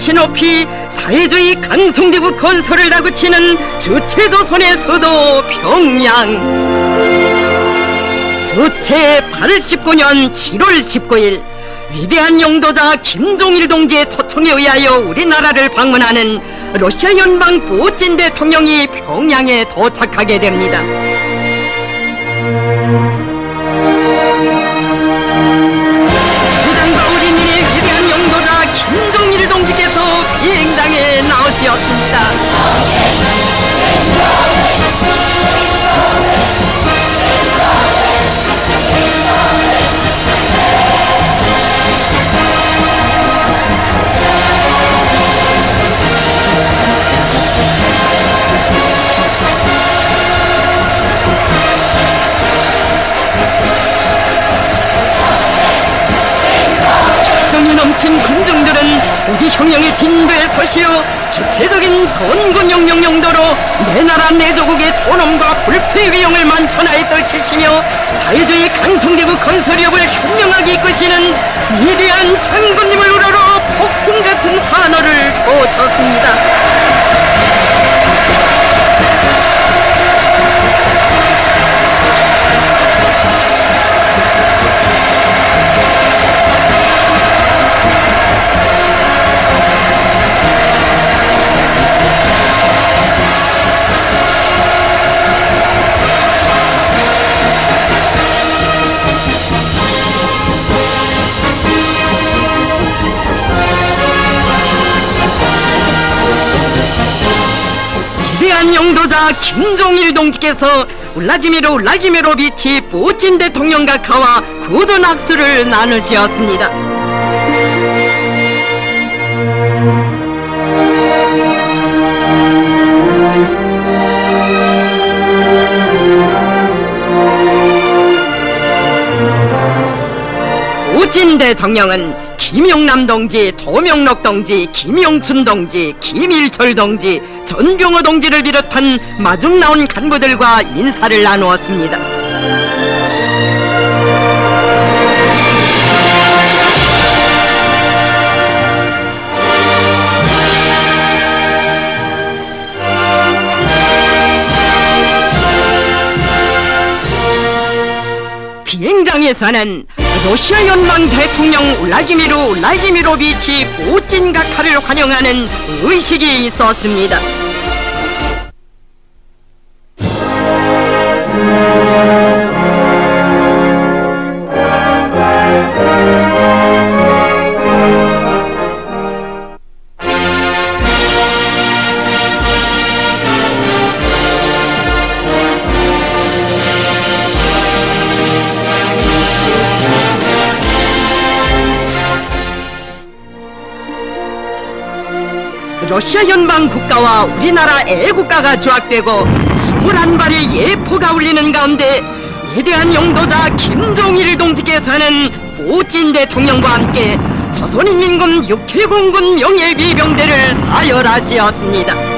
수치 높이 사회주의 강성대국 건설을 다그치는 주체조선의 수도 평양. 주체 89년 7월 19일 위대한 영도자 김종일 동지의 초청에 의하여 우리나라를 방문하는 러시아 연방 푸틴 대통령이 평양에 도착하게 됩니다. 부장과 우리민의 위대한 영도자 김종일 동지께서 비행장에 나오시었습니다. 넘친 군중들은 우리 형령의 진도에 서시어 주체적인 선군영령 용도로 내 나라 내 조국의 존엄과 불패 위용을 만천하에 떨치시며 사회주의 강성대국 건설협을 현명하게 이끄시는 위대한 장군님을 우러러 폭풍 같은 환호를 돋쳤습니다. 영도자 김종일 동지께서 울라지미르 울라지미로비치 푸틴 대통령과 가와 굳은 악수를 나누시었습니다. 푸틴 대통령은 김용남 동지, 조명록 동지, 김용춘 동지, 김일철 동지, 전병호 동지를 비롯한 마중 나온 간부들과 인사를 나누었습니다. 비행장에서는 러시아 연방 대통령 울라지미르 울라지미로비치 푸틴 각하를 환영하는 의식이 있었습니다. 러시아 연방 국가와 우리나라 애국가가 조악되고 21발의 예포가 울리는 가운데 위대한 영도자 김종일 동지께서는 푸틴 대통령과 함께 조선인민군 육해공군 명예위병대를 사열하시었습니다.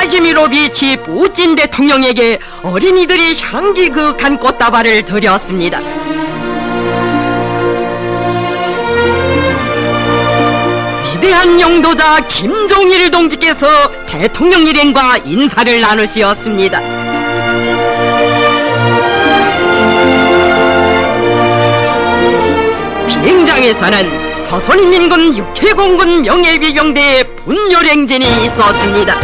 울라지미로비치 푸틴 대통령에게 어린이들이 향기 그윽한 꽃다발을 드렸습니다. 위대한 영도자 김종일 동지께서 대통령 일행과 인사를 나누시었습니다. 비행장에서는 조선인민군 육해공군 명예위병대의 분열행진이 있었습니다.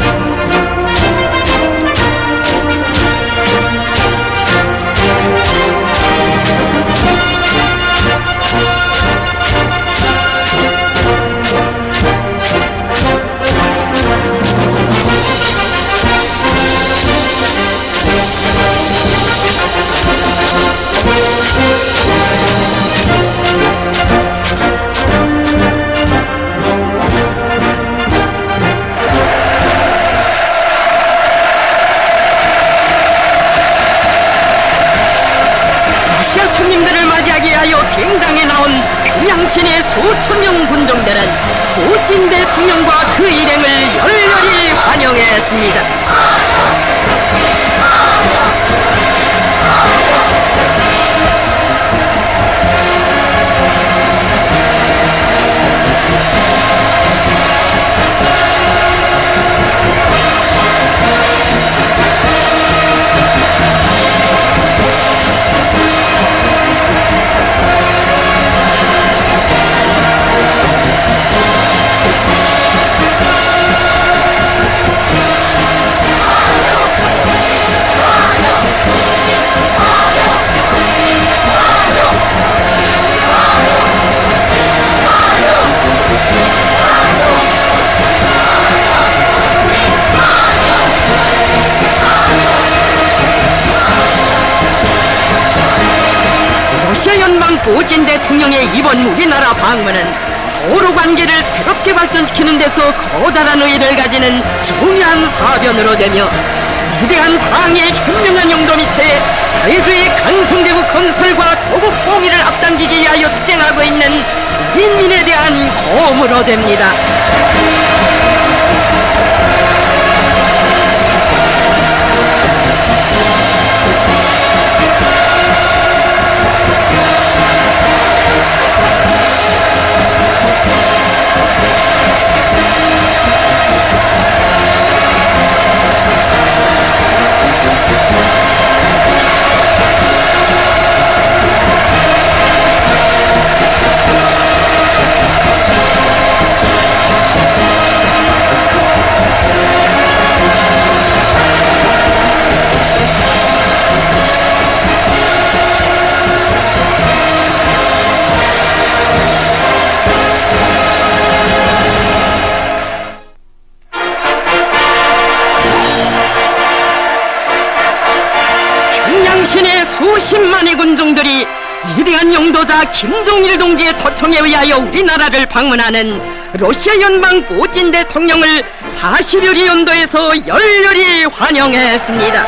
일반 군종들은 푸틴 대통령과 그 일행을 열렬히 환영했습니다. 러시아 연방 푸틴 대통령의 이번 우리나라 방문은 서로 관계를 새롭게 발전시키는 데서 커다란 의의를 가지는 중요한 사변으로 되며 위대한 당의 현명한 용도 밑에 사회주의 강성대국 건설과 조국 통일을 앞당기기 위하여 투쟁하고 있는 인민에 대한 고음으로 됩니다. 신의 수십만의 군중들이 위대한 용도자 김정일 동지의 초청에 의하여 우리나라를 방문하는 러시아 연방 푸틴 대통령을 40여리 연도에서 열렬히 환영했습니다.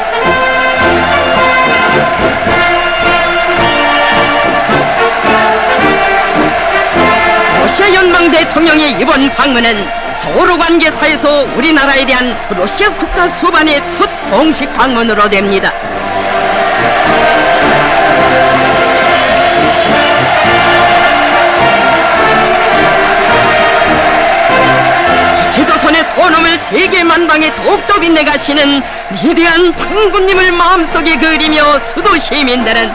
러시아 연방 대통령의 이번 방문은 서로관계사에서 우리나라에 대한 러시아 국가 수반의 첫 공식 방문으로 됩니다. 주체조선의 존엄을 세계 만방에 더욱더 빛내가시는 위대한 장군님을 마음속에 그리며 수도 시민들은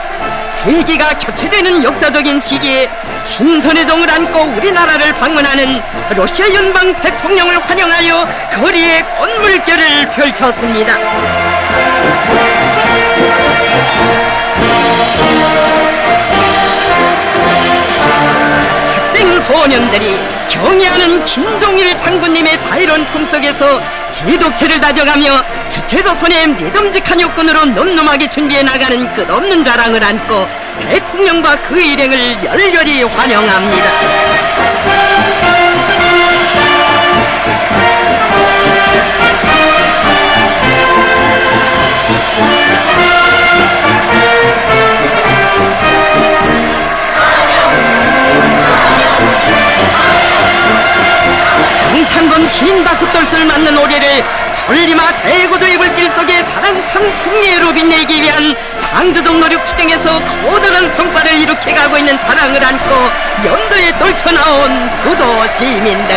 세계가 교체되는 역사적인 시기에 신선의 정을 안고 우리나라를 방문하는 러시아 연방 대통령을 환영하여 거리에 꽃물결을 펼쳤습니다. 학생 소년들이 경애하는 김정일 장군님의 자유로운 품속에서 지독체를 다져가며 주체조선의 믿음직한 육군으로 놈놈하게 준비해 나가는 끝없는 자랑을 안고 대통령과 그 일행을 열렬히 환영합니다. 강창건 55돌을 맞는 오리를 천리마 대고도의 불길 속에 자랑찬 승리로 빛내기 위한 장조적 노력 투쟁에서 커다란 성과를 일으켜가고 있는 자랑을 안고 연도에 떨쳐나온 수도 시민들,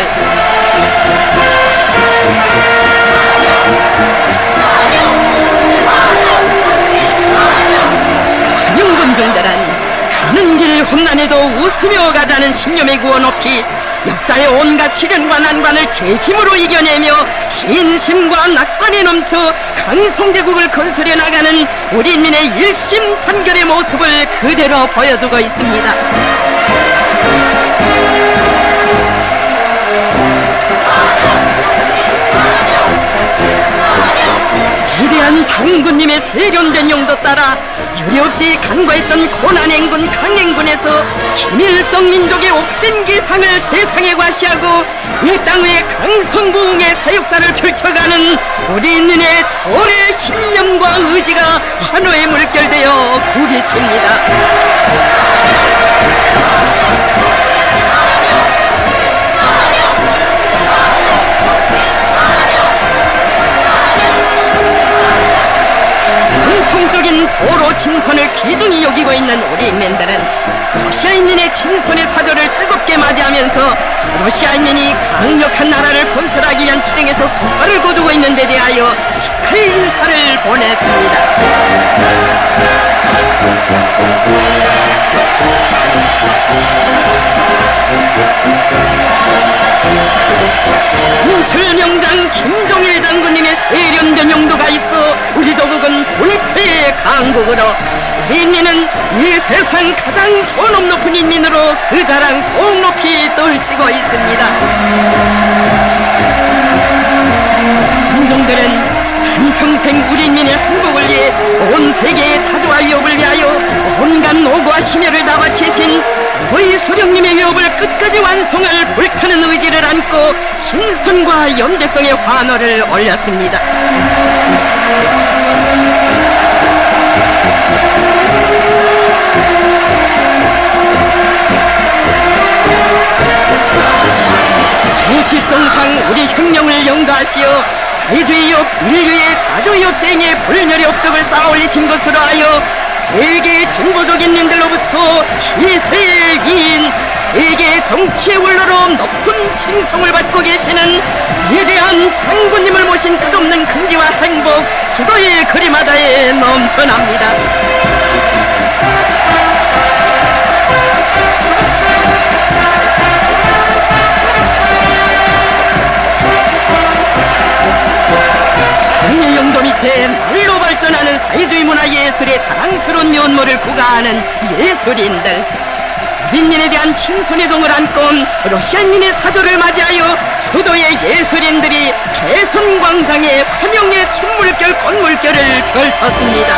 환영군중들은 가는 길 험난해도 웃으며 가자는 신념의 구원 없기 역사의 온갖 시련과 난관을 제 힘으로 이겨내며 신심과 낙관에 넘쳐 강성대국을 건설해 나가는 우리 인민의 일심단결의 모습을 그대로 보여주고 있습니다. 위대한 장군님의 세련된 용도 따라 유례없이 간과했던 고난행군 강행군에서 김일성 민족의 옥센 기상을 세상에 과시하고 이 땅 위에 강성부흥의 사역사를 펼쳐가는 우리 인민의 철의 신념과 의지가 환호에 물결되어 부비칩니다. 러시아인민의 친선의 사절을 뜨겁게 맞이하면서 러시아인민이 강력한 나라를 건설하기 위한 투쟁에서 성과를 거두고 있는 데 대하여 축하의 인사를 보냈습니다. 전출명장 김종일 장군님의 세련된 용도가 있어 우리 조국은 불패의 강국으로 인민은 이 세상 가장 존엄 높은 인민으로 그 자랑 더욱 높이 떨치고 있습니다. 군종들은 한평생 우리 인민의 행복을 위해 온 세계의 자주와 위협을 위하여 온갖 노고와 심혈을 다 바치신 거의 소령님의 위협을 끝까지 완성할 불타는 의지를 안고 친선과 연대성의 환호를 올렸습니다. 수십성상 우리 혁명을 영가하시어 사회주의업, 인류의 자주의업 생의 불멸의 업적을 쌓아올리신 것으로 하여 세계 진보적 인민들로부터 희세의 위인, 세계 정치의 원로로 높은 칭송을 받고 계시는 위대한 장군님을 모신 끝없는 긍지와 행복 수도의 거리마다에 넘쳐납니다. 당의 영도 밑에 날로 발전하는 사회주의 문화 예술의 자랑스러운 면모를 구가하는 예술인들, 인민에 대한 친선의 정을 안고 러시아인민의 사조를 맞이하여 수도의 예술인들이 개선광장에 화명의 춤물결 꽃물결을 펼쳤습니다.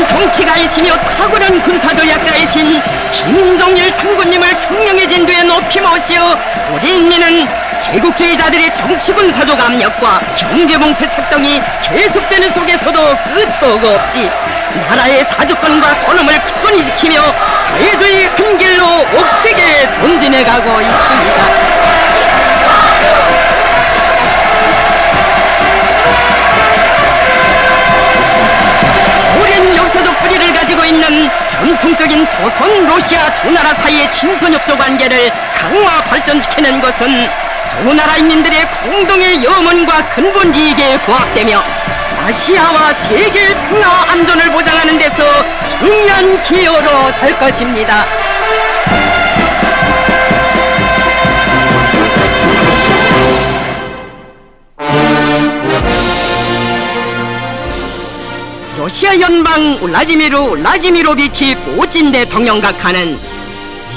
정치가이시며 탁월한 군사전략가이신 김종일 장군님을 혁명의 진도에 높이 모시어 우리 인민은 제국주의자들의 정치군사적 압력과 경제봉쇄 착동이 계속되는 속에서도 끝도 없이 나라의 자주권과 존엄을 굳건히 지키며 사회주의 한 길로 옥색에 전진해가고 있습니다. 뿌리를 가지고 있는 전통적인 조선, 러시아 두 나라 사이의 친선협조 관계를 강화 발전시키는 것은 두 나라 인민들의 공동의 염원과 근본 이익에 부합되며 아시아와 세계의 평화와 안전을 보장하는 데서 중요한 기여로 될 것입니다. 러시아 연방 울라지미로비치 푸틴 대통령 각하는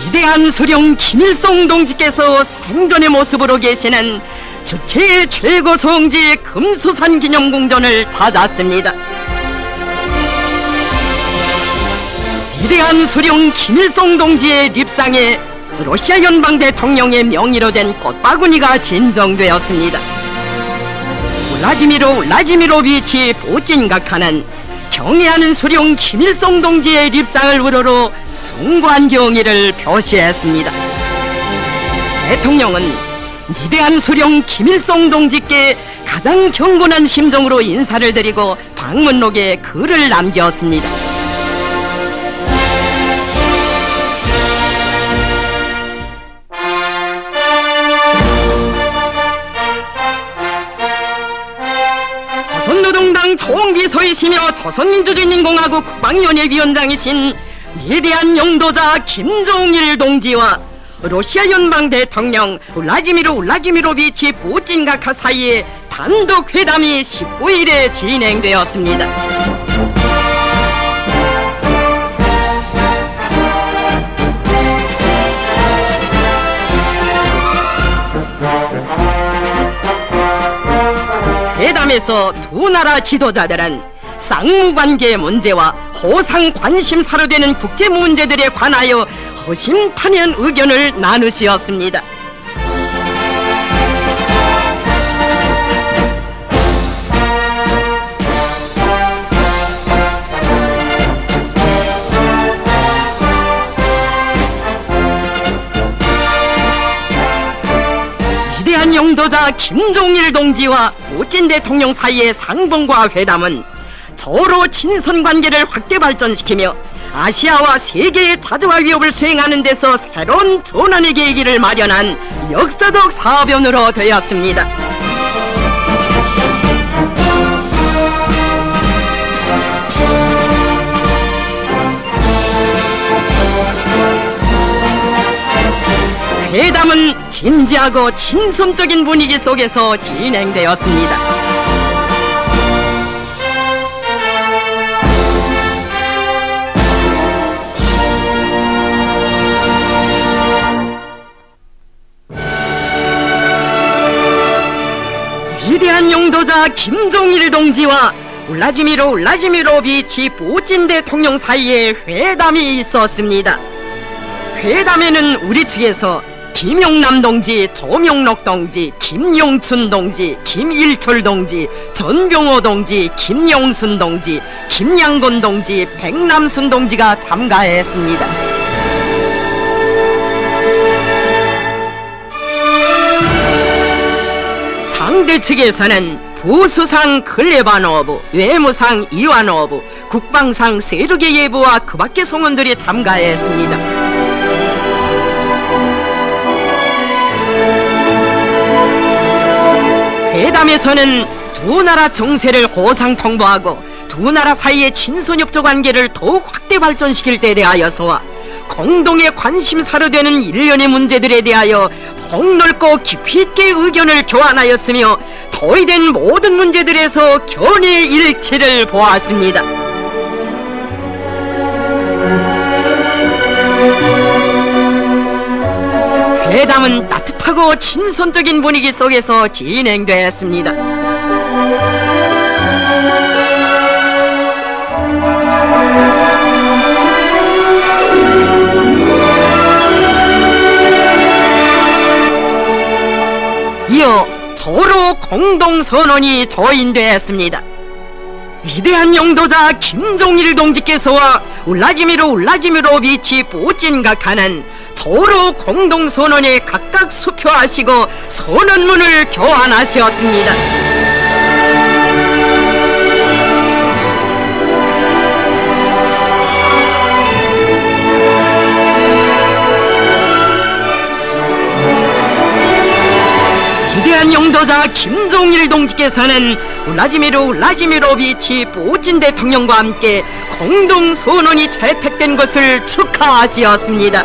위대한 수령 김일성 동지께서 생전의 모습으로 계시는 주체의 최고 성지 금수산 기념궁전을 찾았습니다. 위대한 수령 김일성 동지의 립상에 러시아 연방 대통령의 명의로 된 꽃바구니가 진정되었습니다. 울라지미로비치 푸틴 각하는 경애하는 수령 김일성 동지의 립상을 우러러 숭고한 경의를 표시했습니다. 대통령은 위대한 수령 김일성 동지께 가장 경건한 심정으로 인사를 드리고 방문록에 글을 남겼습니다. 조선노동당 총비서이시며 조선민주주의인공화국 국방위원회 위원장이신 위대한 용도자 김종일 동지와 러시아 연방 대통령 울라지미로비치 푸틴 각하 사이에 단독 회담이 19일에 진행되었습니다. 회담에서 두 나라 지도자들은 쌍무관계 문제와 호상 관심사로 되는 국제 문제들에 관하여 허심탄회한 의견을 나누시었습니다. 영도자 김종일 동지와 푸틴 대통령 사이의 상봉과 회담은 서로 친선 관계를 확대 발전시키며 아시아와 세계의 자주화 위협을 수행하는 데서 새로운 전환의 계기를 마련한 역사적 사변으로 되었습니다. 회담은 진지하고 친선적인 분위기 속에서 진행되었습니다. 위대한 영도자 김종일 동지와 울라지미르 울라지미로비치 푸틴 대통령 사이에 회담이 있었습니다. 회담에는 우리 측에서 김용남 동지, 조명록 동지, 김용춘 동지, 김일철 동지, 전병호 동지, 김용순 동지, 김양곤 동지, 백남순 동지가 참가했습니다. 상대 측에서는 보수상 클레바노브, 외무상 이와노브, 국방상 세르게예브와 그 밖의 성원들이 참가했습니다. 회담에서는 두 나라 정세를 호상 통보하고 두 나라 사이의 친선협조 관계를 더욱 확대 발전시킬 데 대하여서와 공동의 관심사로 되는 일련의 문제들에 대하여 폭넓고 깊이 있게 의견을 교환하였으며 토의된 모든 문제들에서 견해 일치를 보았습니다. 회담은 따뜻하고 친선적인 분위기 속에서 진행되었습니다. 이어 서로 공동선언이 조인되었습니다. 위대한 영도자 김종일 동지께서와 울라지미르 울라지미로비치 푸틴 각하는 서로 공동선언에 각각 수표하시고 선언문을 교환하셨습니다. 위대한 영도자 김종일 동지께서는 울라지미르 울라지미로비치 푸틴 대통령과 함께 공동선언이 채택된 것을 축하하시었습니다.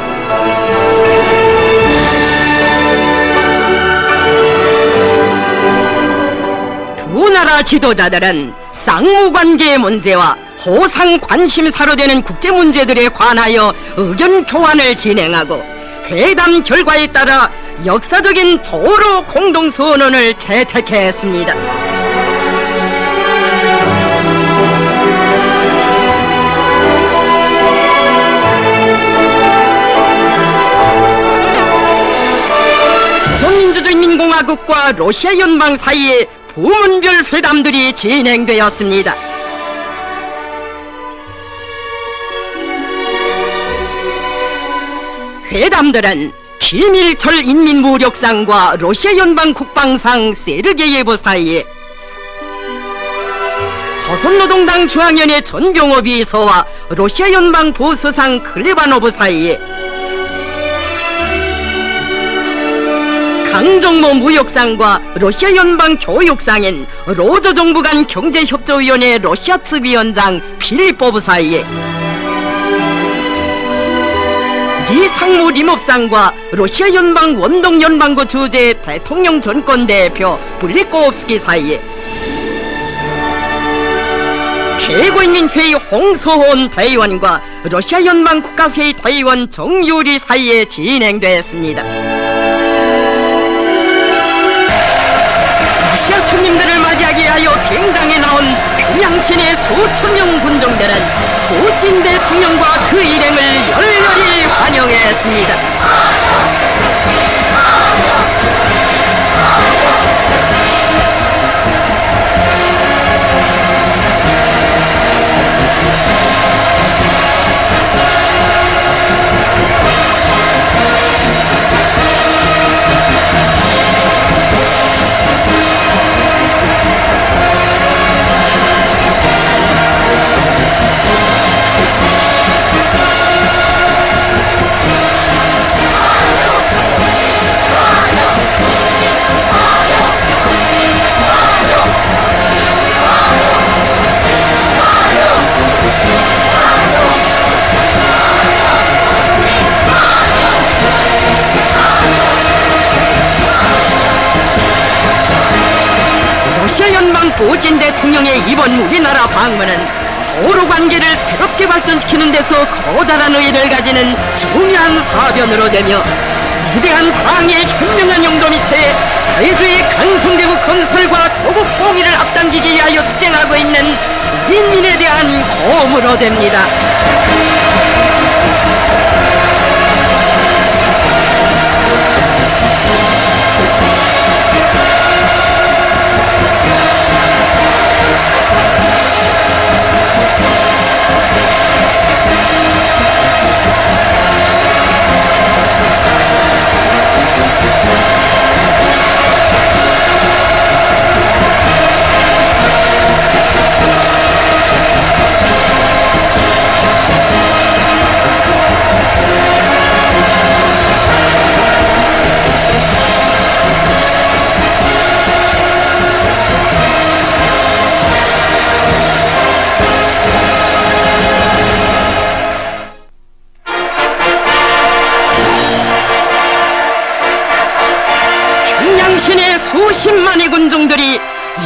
두 나라 지도자들은 쌍무관계의 문제와 호상 관심사로 되는 국제문제들에 관하여 의견 교환을 진행하고 회담 결과에 따라 역사적인 조로 공동선언을 채택했습니다. 조선민주주의인민공화국과 러시아 연방 사이에 부문별 회담들이 진행되었습니다. 회담들은 김일철 인민무력상과 러시아 연방 국방상 세르게예브 사이에, 조선노동당 중앙위원회 전병호 비서와 러시아 연방 보수상 클레바노브 사이에, 강정모 무역상과 러시아 연방 교육상인 로저 정부 간 경제협조위원회 러시아 측 위원장 필리포브 사이에, 리 상무 리mov상과 러시아 연방 원동연방구 주재 대통령 전권 대표 블리코프스키 사이에, 최고인민회의 홍소혼 대의원과 러시아 연방 국가회의 대의원 정유리 사이에 진행됐습니다. 러시아 손님들을 맞이하기 위하여 비행장에 나온 평양시내 수천 명 군중들은 푸틴 대통령과 그 일행을 열렬히 환영했습니다. putin 대통령의 이번 우리나라 방문은 서로 관계를 새롭게 발전시키는 데서 커다란 의의를 가지는 중요한 사변으로 되며 위대한 당의 현명한 용도 밑에 사회주의 강성대국 건설과 조국 통일을 앞당기기 위하여 투쟁하고 있는 인민에 대한 고음으로 됩니다. 평양시내 수십만의 군중들이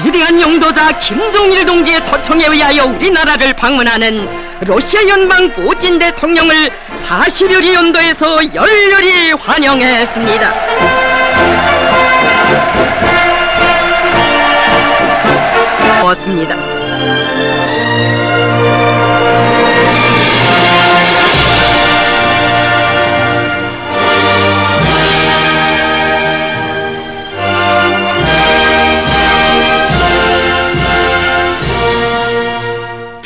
위대한 영도자 김정일 동지의 초청에 의하여 우리나라를 방문하는 러시아 연방 putin 대통령을 40여리 연도에서 열렬히 환영했습니다. 었습니다.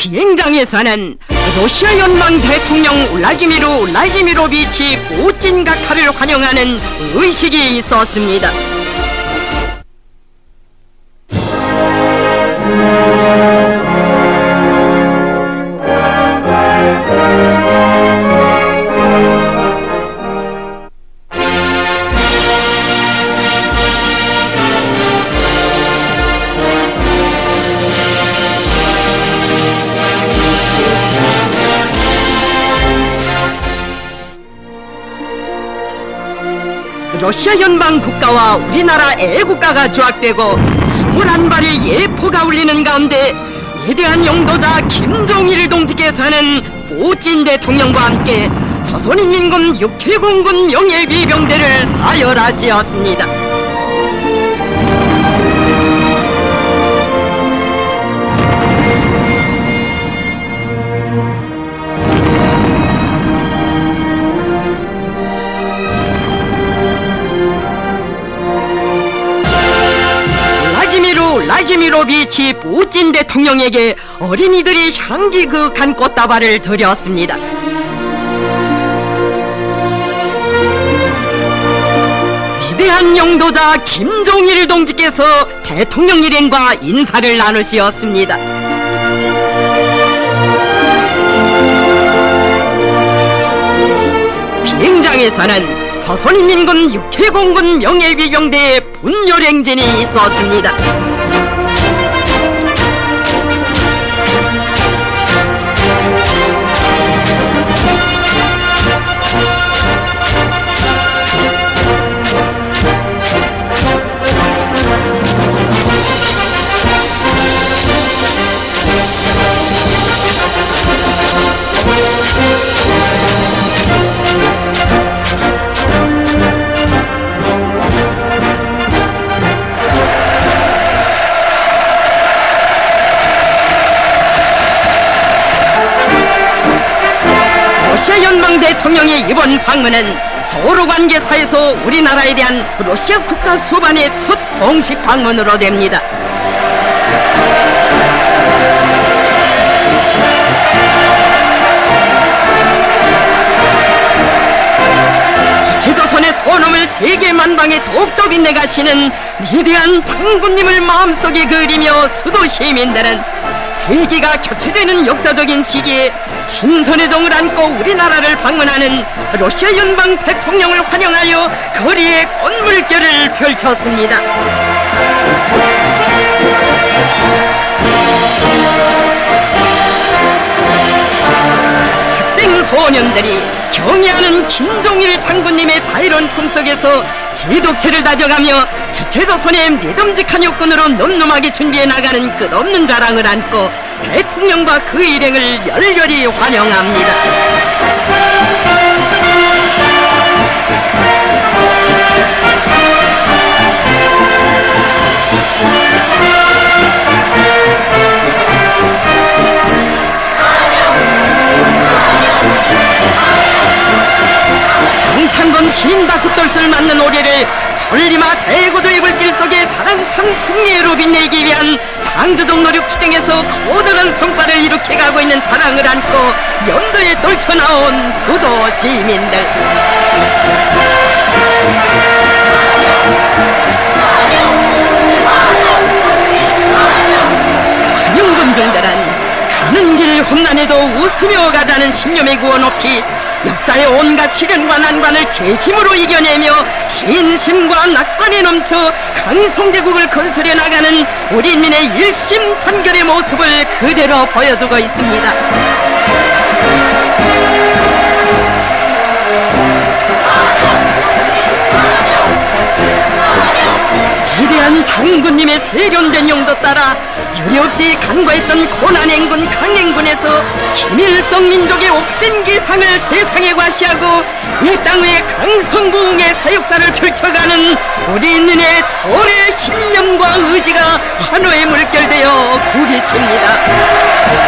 비행장에서는 러시아 연방 대통령 울라디미로비치 putin 각하를 환영하는 의식이 있었습니다. 러시아 연방 국가와 우리나라 애국가가 조악되고 21발의 예포가 울리는 가운데 위대한 영도자 김정일 동지께서는 putin 대통령과 함께 조선인민군 육해공군 명예위병대를 사열하시었습니다. 울라디미로비치 putin 대통령에게 어린이들이 향기 그윽한 꽃다발을 드렸습니다. 위대한 영도자 김정일 동지께서 대통령 일행과 인사를 나누시었습니다. 비행장에서는 조선인민군 육해공군 명예위병대의 분열행진이 있었습니다. 러시아 연방 대통령의 이번 방문은 서로관계사에서 우리나라에 대한 러시아 국가 수반의 첫 공식 방문으로 됩니다. 주체조선의 존엄을 세계 만방에 더욱더 빛내가시는 위대한 장군님을 마음속에 그리며 수도 시민들은 세계가 교체되는 역사적인 시기에 친선의 정을 안고 우리나라를 방문하는 러시아 연방 대통령을 환영하여 거리에 꽃물결을 펼쳤습니다. 학생 소년들이 경애하는 김정일 장군님의 자유로운 품속에서 제독체를 다져가며 주체조선의 믿음직한 육군으로 늠름하게 준비해 나가는 끝없는 자랑을 안고 대통령과 그 일행을 열렬히 환영합니다. 창건 55돌을 맞는 오리를 천리마 대고도 입을 길 속에 자랑찬 승리로 빛내기 위한 장조적 노력 투쟁에서 거대한 성과를 일으켜가고 있는 자랑을 안고 연도에 떨쳐나온 수도 시민들. 환영군중들은 가는 길 험난해도 웃으며 가자는 신념의 구호 높이 역사의 온갖 시련과 난관을 제 힘으로 이겨내며 신심과 낙관에 넘쳐 강성대국을 건설해 나가는 우리 인민의 일심단결의 모습을 그대로 보여주고 있습니다. 위대한 장군님의 세련된 용도 따라 유례없이 간과했던 고난행군 강행군에서 김일성 민족의 옥센 기상을 세상에 과시하고 이 땅 위에 강성부흥의 사역사를 펼쳐가는 우리 인민의 절의 신념과 의지가 환호에 물결되어 부비칩니다.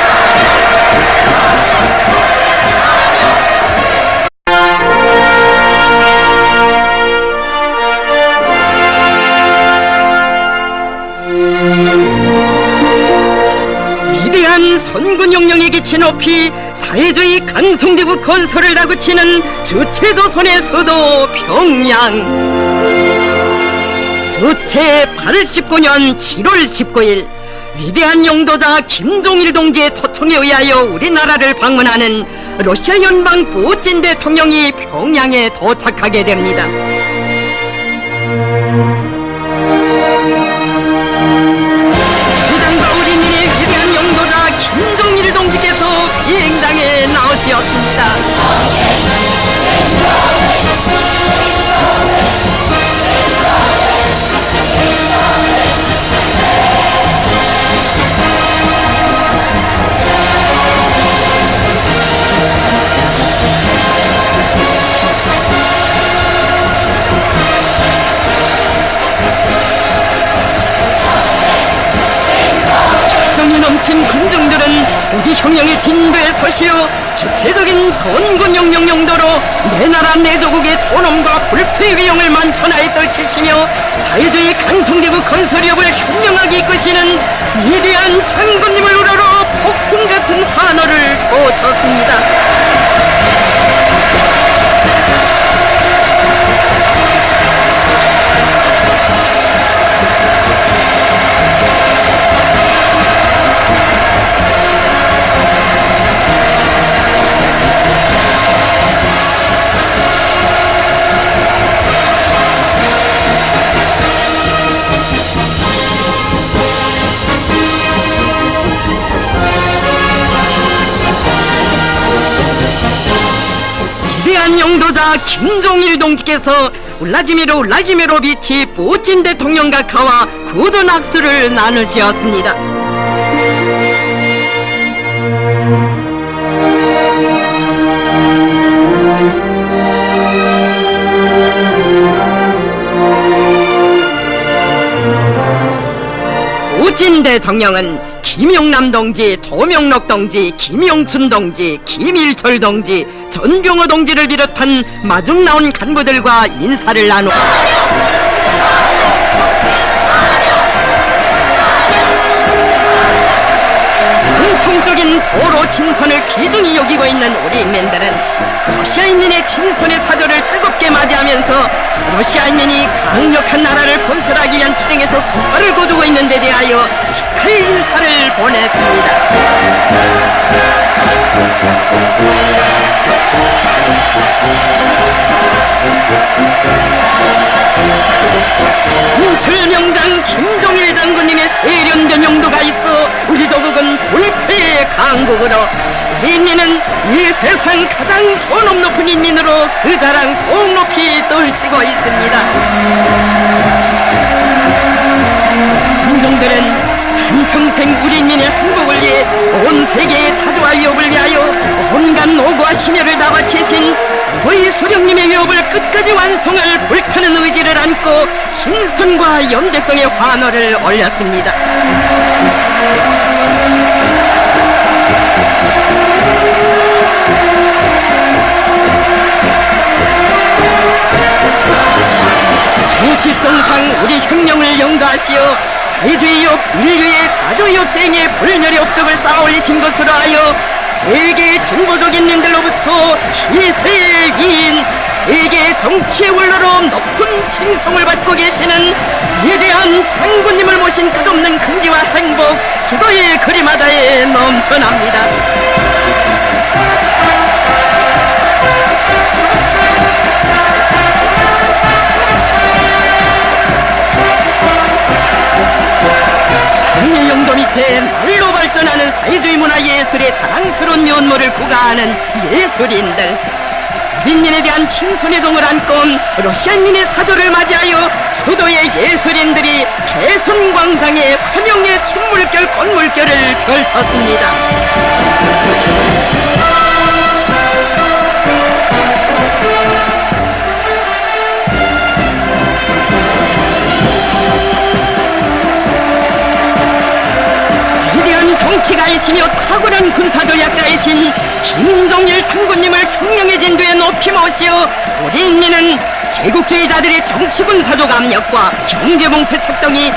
선군용령의 기치 높이 사회주의 강성대국 건설을 다구치는 주체조선의 수도 평양. 주체 89년 7월 19일 위대한 용도자 김종일 동지의 초청에 의하여 우리나라를 방문하는 러시아 연방 푸틴 대통령이 평양에 도착하게 됩니다. 김종일 동지께서 비행장에 나오시었습니다. 넘친 군중들은 우리 형령의 진도에 서시어 주체적인 선군용령 용도로 내 나라 내 조국의 존엄과 불패 위용을 만천하에 떨치시며 사회주의 강성대국 건설협을 현명하게 이끄시는 위대한 장군님을 우러러 폭풍 같은 환호를 돋쳤습니다. 용도자 김종일 동지께서 울라지미로비치 푸틴 대통령과 가와 굳은 악수를 나누시었습니다. 푸틴 대통령은 김용남 동지, 조명록 동지, 김용춘 동지, 김일철 동지, 전병호 동지를 비롯한 마중 나온 간부들과 인사를 나누고 전통적인 도로 친선을 귀중히 여기고 있는 우리 인민들은 러시아 인민의 친선의 사조를 뜨겁게 맞이하면서 러시아 인민이 강력한 나라를 건설하기 위한 투쟁에서 성과를 거두고 있는 데 대하여 축하의 인사를 보냈습니다. 전출명장 김종일 장군님의 세련된 용도가 있어 우리 조국은 불패의 강국으로 인민은 이 세상 가장 존엄 높은 인민으로 그 자랑 더욱 높이 떨치고 있습니다. 대통령들은 한평생 우리 인민의 행복을 위해 온 세계의 자주와 위협을 위하여 온갖 노고와 심혈을 다 바치신 거의 소령님의 위협을 끝까지 완성할 불타는 의지를 안고 친선과 연대성의 환호를 올렸습니다. 수십성상 우리 혁명을 영가하시어 사회주의업, 인류의 자주의업 시행에 불멸의 업적을 쌓아올리신 것으로 하여 세계 진보적 인민들로부터 희세의 위인, 세계 정치의 원로로 높은 칭송을 받고 계시는 위대한 장군님을 모신 끝없는 긍지와 행복 수도의 거리마다에 넘쳐납니다. 영도 밑에 날로 발전하는 사회주의 문화 예술의 자랑스러운 면모를 구가하는 예술인들, 인민에 대한 친선의 정을 안고 러시아인민의 사조를 맞이하여 수도의 예술인들이 개선광장에 환영의 춤물결 꽃물결을 펼쳤습니다. 정치가이시며 탁월한 군사전략가이신 김정일 장군님을 혁명의 진도에 높이 모시어 우리 인민은 제국주의자들의 정치군사적 압력과 경제봉쇄策등이